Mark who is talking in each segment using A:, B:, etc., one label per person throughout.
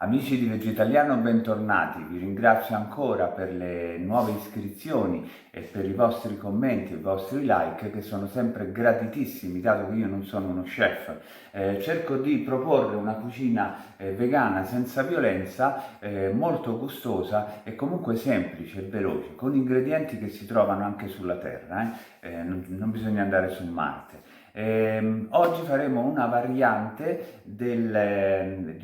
A: Amici di Vegetaliano, bentornati. Vi ringrazio ancora per le nuove iscrizioni e per i vostri commenti e i vostri like che sono sempre gratitissimi, dato che io non sono uno chef. Cerco di proporre una cucina vegana senza violenza, molto gustosa e comunque semplice e veloce, con ingredienti che si trovano anche sulla terra. Non bisogna andare su Marte. Oggi faremo una variante di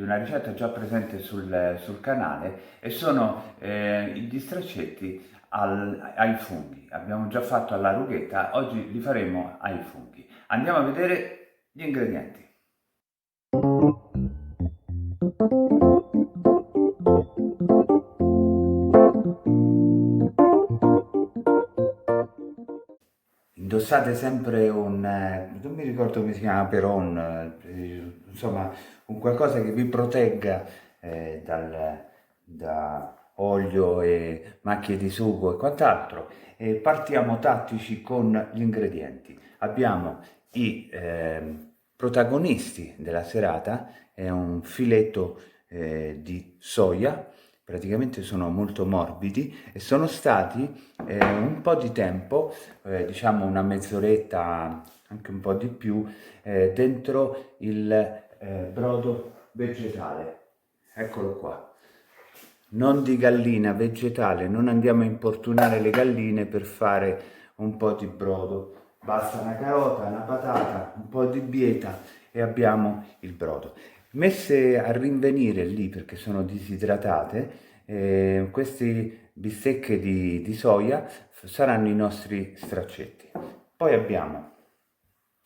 A: una ricetta già presente sul canale e sono gli straccetti ai funghi. Abbiamo già fatto alla rughetta, oggi li faremo ai funghi. Andiamo a vedere gli ingredienti. Indossate sempre non mi ricordo come si chiama, insomma, un qualcosa che vi protegga da olio e macchie di sugo e quant'altro. E partiamo tattici con gli ingredienti. Abbiamo i protagonisti della serata, è un filetto di soia. Praticamente sono molto morbidi e sono stati un po' di tempo, diciamo una mezz'oretta, anche un po' di più, dentro il brodo vegetale. Eccolo qua. Non di gallina, vegetale, non andiamo a importunare le galline per fare un po' di brodo. Basta una carota, una patata, un po' di bieta e abbiamo il brodo. Messe a rinvenire lì perché sono disidratate, queste bistecche di soia saranno i nostri straccetti. Poi abbiamo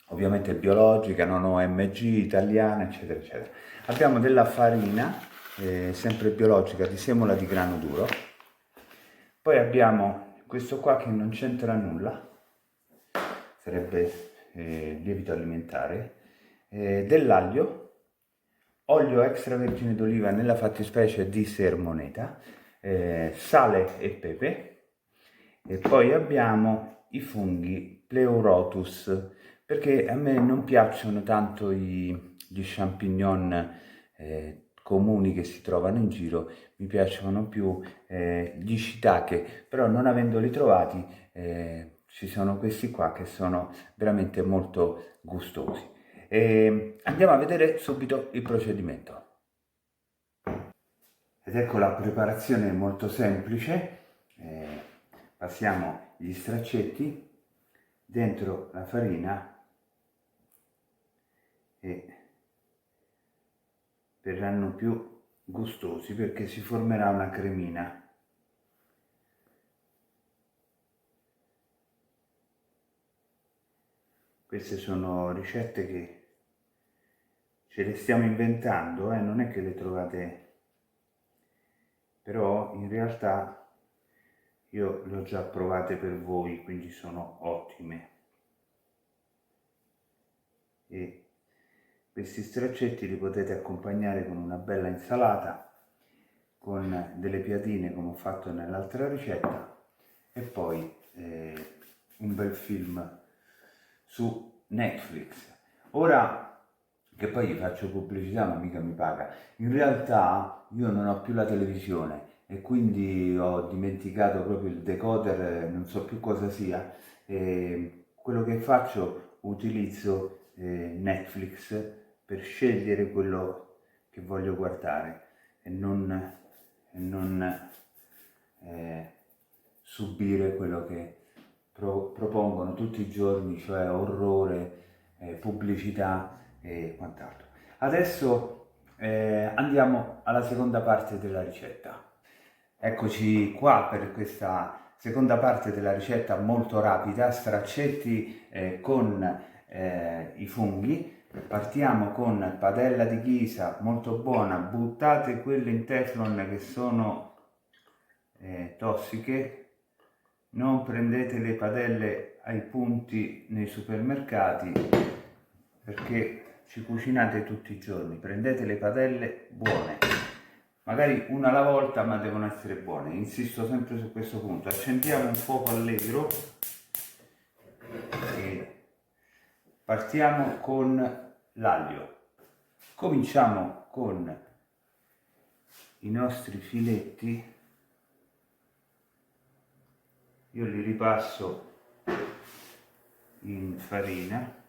A: ovviamente biologica, non OMG, italiana, eccetera, eccetera. Abbiamo della farina, sempre biologica, di semola di grano duro. Poi abbiamo questo qua che non c'entra nulla, sarebbe lievito alimentare, dell'aglio, olio extravergine d'oliva nella fattispecie di Sermoneta, sale e pepe, e poi abbiamo i funghi Pleurotus, perché a me non piacciono tanto gli champignon comuni che si trovano in giro, mi piacciono più gli shiitake, però non avendoli trovati ci sono questi qua che sono veramente molto gustosi. Andiamo a vedere subito il procedimento. Ed ecco, la preparazione è molto semplice. Passiamo gli straccetti dentro la farina e verranno più gustosi perché si formerà una cremina. Queste sono ricette che ce le stiamo inventando, non è che le trovate, però in realtà io le ho già provate per voi, quindi sono ottime. E questi straccetti li potete accompagnare con una bella insalata, con delle piadine come ho fatto nell'altra ricetta e poi un bel film su Netflix. Ora che poi gli faccio pubblicità ma mica mi paga, in realtà io non ho più la televisione e quindi ho dimenticato proprio il decoder, non so più cosa sia, e quello che faccio utilizzo Netflix per scegliere quello che voglio guardare e non subire quello che propongono tutti i giorni, cioè orrore, pubblicità e quant'altro. Adesso andiamo alla seconda parte della ricetta. Eccoci qua per questa seconda parte della ricetta molto rapida, straccetti con i funghi. Partiamo con padella di ghisa molto buona, buttate quelle in teflon che sono tossiche, non prendete le padelle ai punti nei supermercati perché ci cucinate tutti i giorni, prendete le padelle buone, magari una alla volta ma devono essere buone, insisto sempre su questo punto. Accendiamo un fuoco allegro e partiamo con l'aglio. Cominciamo con i nostri filetti, io li ripasso in farina.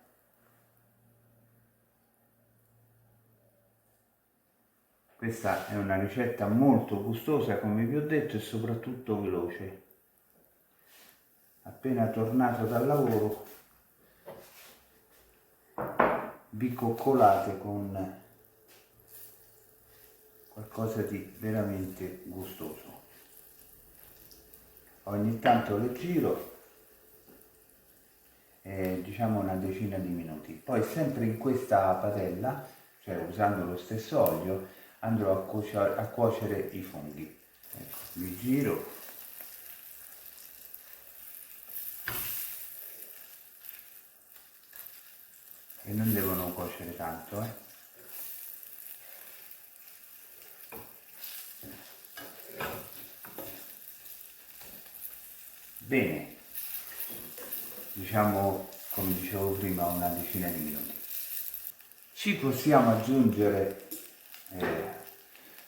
A: Questa è una ricetta molto gustosa, come vi ho detto, e soprattutto veloce. Appena tornato dal lavoro vi coccolate con qualcosa di veramente gustoso. Ogni tanto lo giro, diciamo una decina di minuti. Poi sempre in questa padella, cioè usando lo stesso olio, andrò a cuocere i funghi. Ecco, li giro. E non devono cuocere tanto, Bene, diciamo, come dicevo prima, una decina di minuti. Ci possiamo aggiungere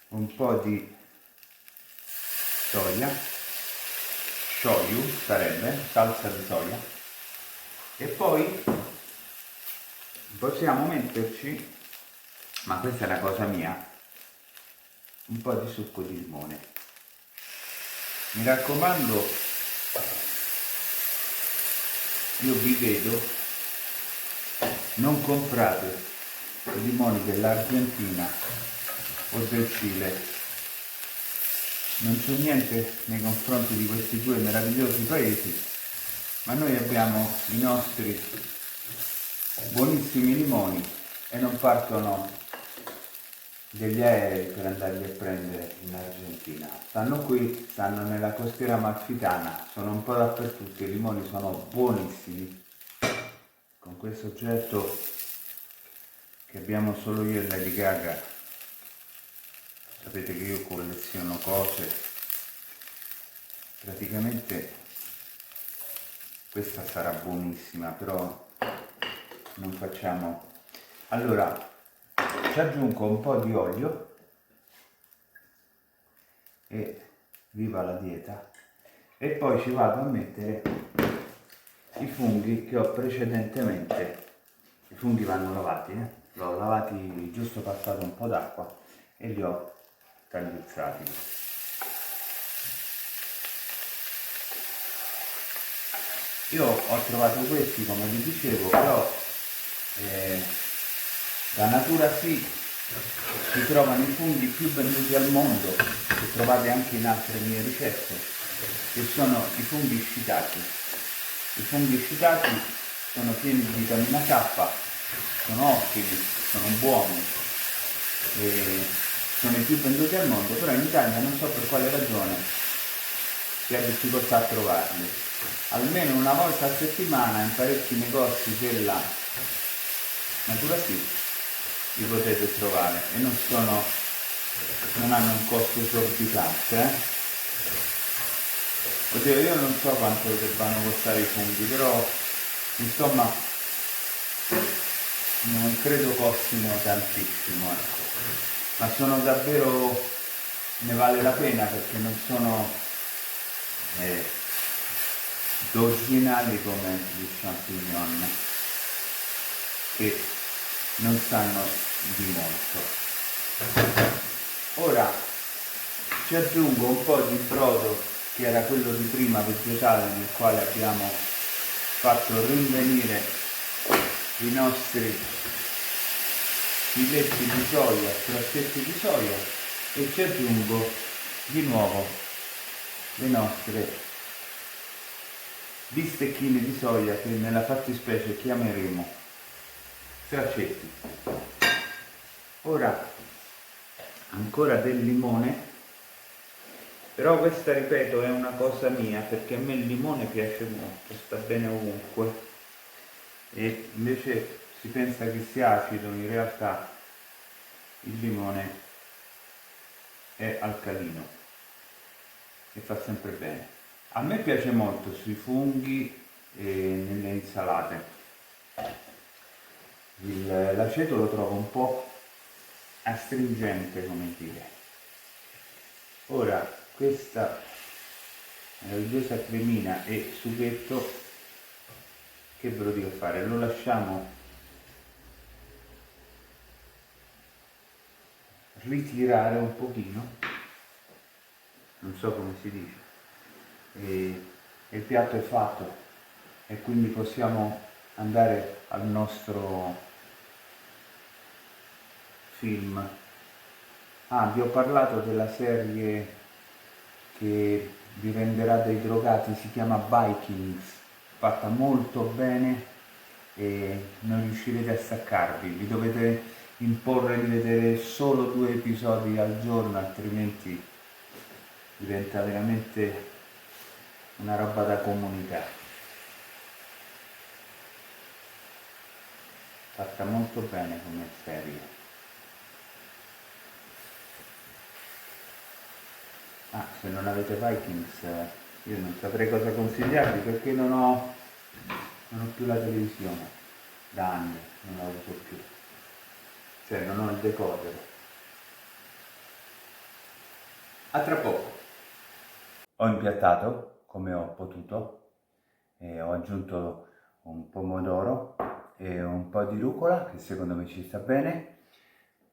A: un po' di soia, shoyu sarebbe, salsa di soia, e poi possiamo metterci, ma questa è una cosa mia, un po' di succo di limone. Mi raccomando, io vi vedo, non comprate i limoni dell'Argentina o del Cile. Non c'è niente nei confronti di questi due meravigliosi paesi, ma noi abbiamo i nostri buonissimi limoni e non partono degli aerei per andarli a prendere in Argentina. Stanno qui, stanno nella costiera amalfitana, sono un po' dappertutto, i limoni sono buonissimi. Con questo oggetto che abbiamo solo io e Lady Gaga, sapete che io colleziono cose, praticamente questa sarà buonissima, però non facciamo. Allora, ci aggiungo un po' di olio e viva la dieta, e poi ci vado a mettere i funghi che ho precedentemente. I funghi vanno lavati, l'ho lavati, giusto passato un po' d'acqua e li ho tagliuzzati. Io ho trovato questi, come vi dicevo, però la natura si trovano i funghi più venduti al mondo, che trovate anche in altre mie ricette, che sono i funghi shiitake. I funghi shiitake sono pieni di vitamina K, sono ottimi, sono buoni, sono i più venduti al mondo, però in Italia non so per quale ragione si ha difficoltà a trovarli. Almeno una volta a settimana in parecchi negozi della Natura li potete trovare e non hanno un costo esorbitante. Oddio, io non so quanto debbano costare i funghi, però insomma non credo costino tantissimo, ecco. Ma sono davvero, ne vale la pena, perché non sono originali come gli champignon, che non sanno di molto. Ora ci aggiungo un po' di brodo, che era quello di prima vegetale, nel quale abbiamo fatto rinvenire i nostri filetti di soia, straccetti di soia, e ci aggiungo di nuovo le nostre bistecchine di soia, che nella fattispecie chiameremo straccetti. Ora ancora del limone, però questa, ripeto, è una cosa mia, perché a me il limone piace molto, sta bene ovunque, e invece si pensa che sia acido, in realtà il limone è alcalino e fa sempre bene. A me piace molto sui funghi e nelle insalate. L'aceto lo trovo un po' astringente, come dire, Ora questa meravigliosa cremina e sughetto, che ve lo dico a fare? Lo lasciamo ritirare un pochino, non so come si dice, e il piatto è fatto e quindi possiamo andare al nostro film. Ah, vi ho parlato della serie che vi renderà dei drogati, si chiama Vikings, fatta molto bene e non riuscirete a staccarvi, vi dovete imporre di vedere solo 2 episodi al giorno, altrimenti diventa veramente una roba da comunità. Fatta molto bene come serie. Ah, se non avete Vikings, io non saprei cosa consigliarvi perché non ho più la televisione da anni, non la uso più, cioè non ho il decoder. A tra poco. Ho impiattato come ho potuto e ho aggiunto un pomodoro e un po' di rucola che secondo me ci sta bene,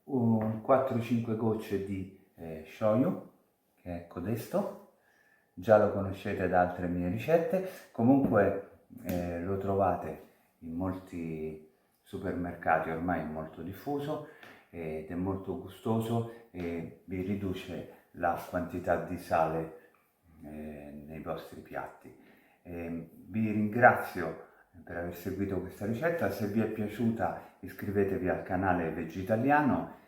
A: 4-5 gocce di shoyu, che è codesto, già lo conoscete da altre mie ricette, comunque lo trovate in molti supermercati, ormai è molto diffuso ed è molto gustoso e vi riduce la quantità di sale nei vostri piatti. Vi ringrazio per aver seguito questa ricetta, se vi è piaciuta iscrivetevi al canale Vegetaliano,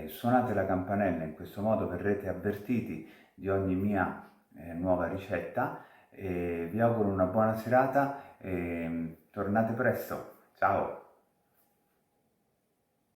A: suonate la campanella, in questo modo verrete avvertiti di ogni mia nuova ricetta. Vi auguro una buona serata e tornate presto. Ciao!